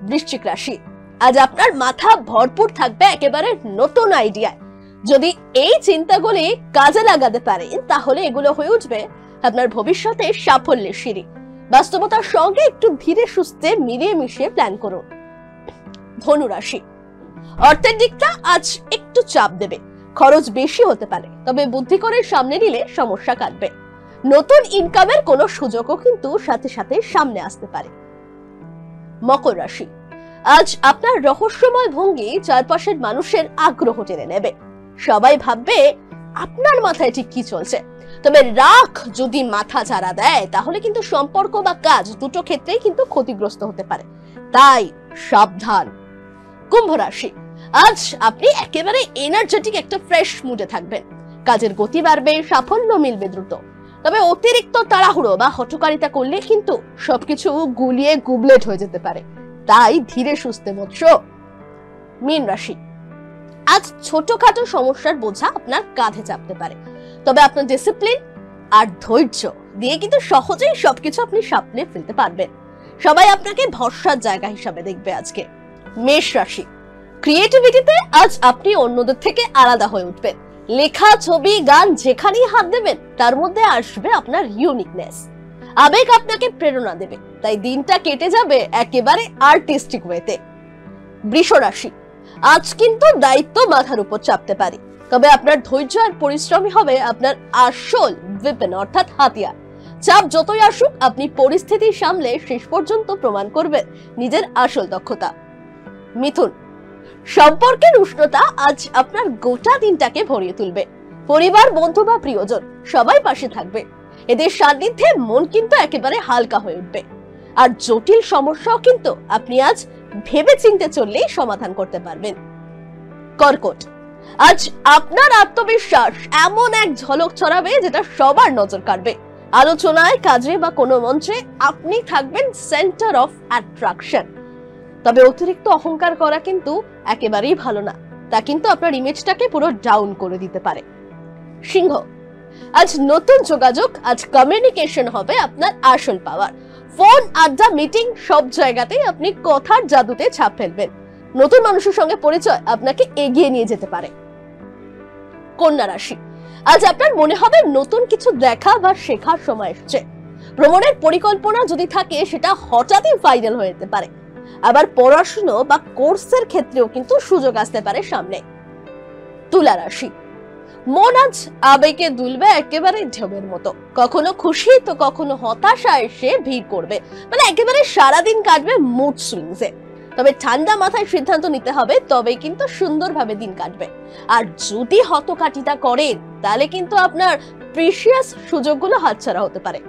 বৃশ্চিক রাশি, আজ আপনার মাথা ভরপুর থাকবে একেবারে নতুন আইডিয়ায়। যদি এই চিন্তাগুলি কাজে লাগাতে পারেন তাহলে এগুলো হয়ে উঠবে আপনার ভবিষ্যতে সাফল্যের সিঁড়ি। বাস্তবতার সঙ্গে একটু ধীরে সুস্থে মিলিয়ে মিশিয়ে প্ল্যান করুন। ধনু রাশি, অর্থের দিকটা আজ একটু চাপ দেবে, খরচ বেশি হতে পারে, তবে বুদ্ধি করে সামনে নিলে সমস্যা কাটবে। নতুন ইনকামের কোনো সুযোগও কিন্তু সাথে সাথে সামনে আসতে পারে। মকর রাশি, আজ আপনার রহস্যময় ভঙ্গি চারপাশের মানুষের আগ্রহ টেনে নেবে। সবাই ভাববে আপনার মাথায় ঠিক কি চলছে, তবে রাগ যদি মাথা ঝাড়া দেয় তাহলে কিন্তু সম্পর্ক বা কাজ দুটো ক্ষেত্রেই কিন্তু ক্ষতিগ্রস্ত হতে পারে, তাই সাবধান। কুম্ভ রাশি, আজ আপনি একেবারে এনার্জেটিক একটা ফ্রেশ মুডে থাকবেন, কাজের গতি বাড়বে, সাফল্য মিলবে দ্রুত, তবে অতিরিক্ত তাড়াহুড়ো বা হঠকারিতা করলে কিন্তু সবকিছু গুলিয়ে গুবলেট হয়ে যেতে পারে, তাই ধীরে সুস্থে মৎস্য। মীন রাশি, আজ ছোটখাটো সমস্যার বোঝা আপনার কাঁধে চাপতে পারে, তবে আপনার ডিসিপ্লিন আর ধৈর্য দিয়ে কিন্তু সহজেই সবকিছু আপনি সামলে ফেলতে পারবেন। সবাই আপনাকে ভরসার জায়গা হিসাবে দেখবে আজকে। মেষ রাশি, ক্রিয়েটিভিটিতে আজ আপনি অন্যদের থেকে আলাদা হয়ে উঠবেন। লেখা, ছবি, গান যেখানেই হাত দেবেন তার মধ্যে আসবে আপনার ইউনিকনেস। আবেগ আপনাকে প্রেরণা দেবে, তাই দিনটা কেটে যাবে একেবারে আর্টিস্টিক ওয়েতে। বৃষ রাশি, আজ কিন্তু দায়িত্ব মাথার উপর চাপতে পারে, তবে আপনার ধৈর্য আর পরিশ্রমই হবে আপনার আসল ওয়েপন অর্থাৎ হাতিয়ার। চাপ যতই আসুক আপনি পরিস্থিতি সামলে শেষ পর্যন্ত প্রমাণ করবেন নিজের আসল দক্ষতা। মিথুন, সম্পর্কের উষ্ণতা আজ আপনার গোটা দিনটাকে ভরিয়ে তুলবে। পরিবার, বন্ধু বা প্রিয়জন সবাই পাশে থাকবে, এদের সান্নিধ্যে মন কিন্তু একেবারে হালকা হয়ে উঠবে। আর জটিল সমস্যাও কিন্তু আপনি আজ ভেবে চিন্তে চললেই সমাধান করতে পারবেন। কর্কট, আজ আপনার আত্মবিশ্বাস এমন এক ঝলক ছড়াবে যেটা সবার নজর কাড়বে। আলোচনায়, কাজে বা কোনো মঞ্চে আপনি থাকবেন সেন্টার অফ অ্যাট্রাকশন, তবে অতিরিক্ত অহংকার করা কিন্তু একেবারেই ভালো না, তা কিন্তু আপনার ইমেজটাকে পুরো ডাউন করে দিতে পারে। সিংহ, আজ নতুন যোগাযোগ, আজ কমিউনিকেশন হবে আপনার আসল পাওয়ার। ফোন, আড্ডা, মিটিং সব জায়গাতেই আপনি কথার জাদুতে ছাপ ফেলবেন। নতুন মানুষের সঙ্গে পরিচয় আপনাকে এগিয়ে নিয়ে যেতে পারে। কন্যা রাশি, আজ আপনার মনে হবে নতুন কিছু দেখা বা শেখার সময় এসেছে। ভ্রমণের পরিকল্পনা যদি থাকে সেটা হঠাৎই ফাইনাল হয়ে যেতে পারে, আবার পড়াশোনা বা কোর্সের ক্ষেত্রেও কিন্তু সুযোগ আসতে পারে সামনে। তুলা রাশি, মন আজ আবেগে দুলবে একেবারে ঢেউয়ের মতো, কখনো খুশি তো কখনো হতাশা এসে ভিড় করবে, মানে একেবারে সারাদিন কাটবে মুড সুইংসে। তবে ঠান্ডা মাথায় সিদ্ধান্ত নিতে হবে, তবেই কিন্তু সুন্দরভাবে দিন কাটবে। আর যদি হতকাটিতা করেন তাহলে কিন্তু আপনার প্রিশিয়াস সুযোগগুলো হাতছাড়া হতে পারে।